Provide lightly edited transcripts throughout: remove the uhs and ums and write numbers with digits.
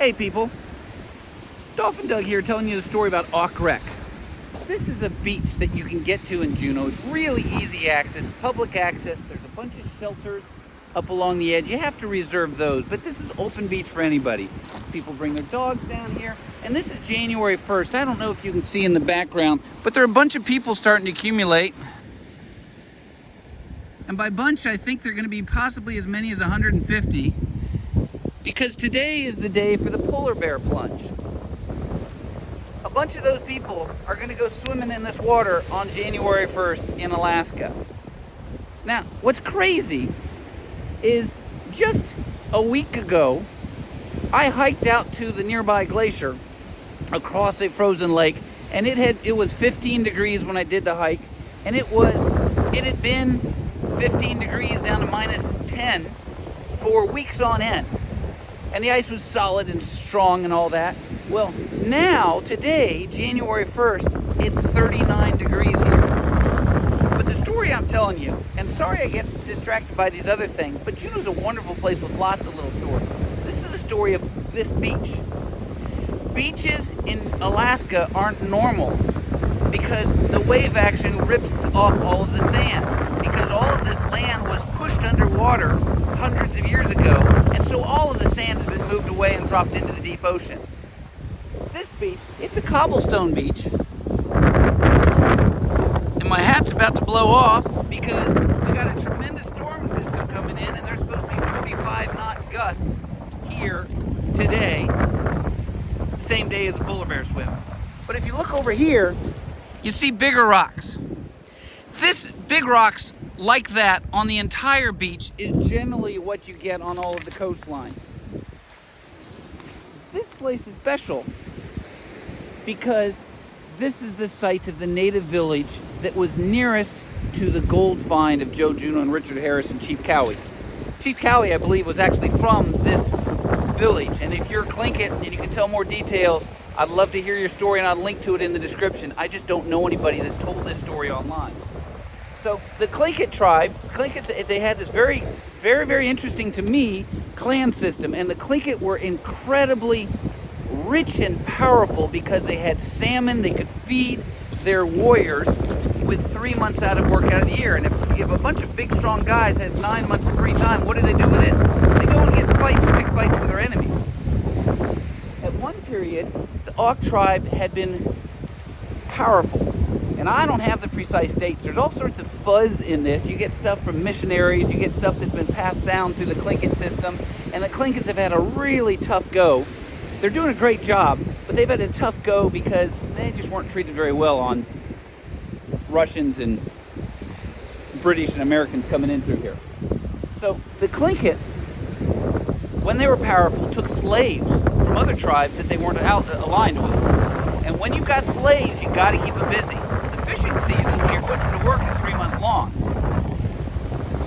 Hey people, Dolphin Doug here telling you the story about Auke. This is a beach that you can get to in Juneau. It's really easy access, public access. There's a bunch of shelters up along the edge. You have to reserve those, but this is open beach for anybody. People bring their dogs down here, and this is January 1st. I don't know if you can see in the background, but there are a bunch of people starting to accumulate. And by bunch, I think they're going to be possibly as many as 150. Because today is the day for the polar bear plunge. A bunch of those people are going to go swimming in this water on January 1st in Alaska. Now, what's crazy is just a week ago, I hiked out to the nearby glacier across a frozen lake, and it was 15 degrees when I did the hike, and it had been 15 degrees down to minus 10 for weeks on end. And the ice was solid and strong and all that. Well, now, today, January 1st, it's 39 degrees here. But the story I'm telling you, and sorry I get distracted by these other things, but Juneau's a wonderful place with lots of little stories. This is the story of this beach. Beaches in Alaska aren't normal because the wave action rips off all of the sand. Because all of this land was pushed underwater hundreds of years ago, and so all of the sand has been moved away and dropped into the deep ocean. This beach, it's a cobblestone beach, and my hat's about to blow off because we got a tremendous storm system coming in, and there's supposed to be 45 knot gusts here today, same day as a polar bear swim. But if you look over here, you see bigger rocks. This big rocks like that on the entire beach is generally what you get on all of the coastline. This place is special because this is the site of the native village that was nearest to the gold find of Joe Juneau and Richard Harris and Chief Cowie. Chief Cowie, I believe, was actually from this village, and if you're Tlingit and you can tell more details, I'd love to hear your story, and I'll link to it in the description. I just don't know anybody that's told this story online. So the Tlingit tribe, they had this very, very, very interesting to me clan system, and the Tlingit were incredibly rich and powerful because they had salmon. They could feed their warriors with 3 months out of work out of the year. And if a bunch of big, strong guys have 9 months of free time, what do they do with it? They go and get fights, big fights with their enemies. At one period, the Auke tribe had been powerful. And I don't have the precise dates. There's all sorts of fuzz in this. You get stuff from missionaries. You get stuff that's been passed down through the Tlingit system. And the Tlingits have had a really tough go. They're doing a great job, but they've had a tough go because they just weren't treated very well on Russians and British and Americans coming in through here. So the Tlingit, when they were powerful, took slaves from other tribes that they weren't aligned with. And when you've got slaves, you've got to keep them busy. The fishing season, when you're putting them to work, is 3 months long.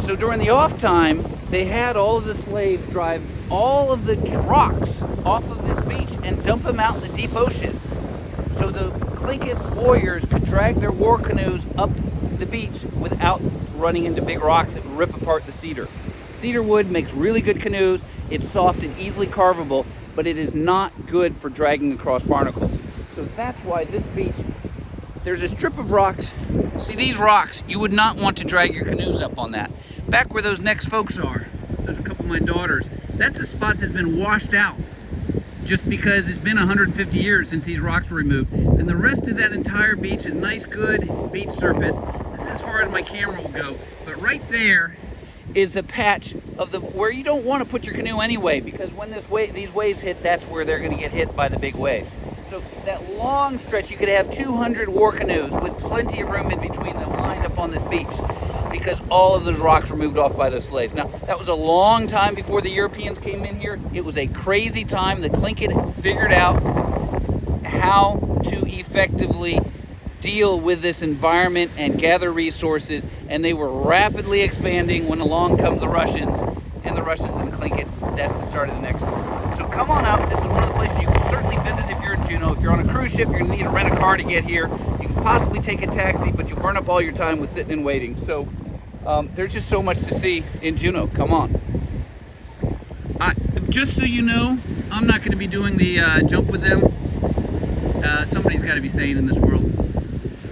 So during the off time, they had all of the slaves drive all of the rocks off of this beach and dump them out in the deep ocean. So the Tlingit warriors could drag their war canoes up the beach without running into big rocks that would rip apart the cedar. Cedar wood makes really good canoes. It's soft and easily carvable, but it is not good for dragging across barnacles. So that's why this beach, there's a strip of rocks. See these rocks, you would not want to drag your canoes up on that. Back where those next folks are, there's a couple of my daughters, that's a spot that's been washed out just because it's been 150 years since these rocks were removed. And the rest of that entire beach is nice, good beach surface. This is as far as my camera will go. But right there is a patch of where you don't want to put your canoe anyway, because when these waves hit, that's where they're going to get hit by the big waves. So that long stretch, you could have 200 war canoes with plenty of room in between them lined up on this beach because all of those rocks were moved off by those slaves. Now, that was a long time before the Europeans came in here. It was a crazy time. The Tlingit figured out how to effectively deal with this environment and gather resources, and they were rapidly expanding when along come the Russians, and the Russians and Tlingit, that's the start of the next story. So come on up. This is one of the places you can certainly visit if you're in Juneau. If you're on a cruise ship, you're going to need to rent a car to get here. You can possibly take a taxi, but you'll burn up all your time with sitting and waiting. So there's just so much to see in Juneau. Come on. just so you know, I'm not going to be doing the jump with them. Somebody's got to be sane in this world.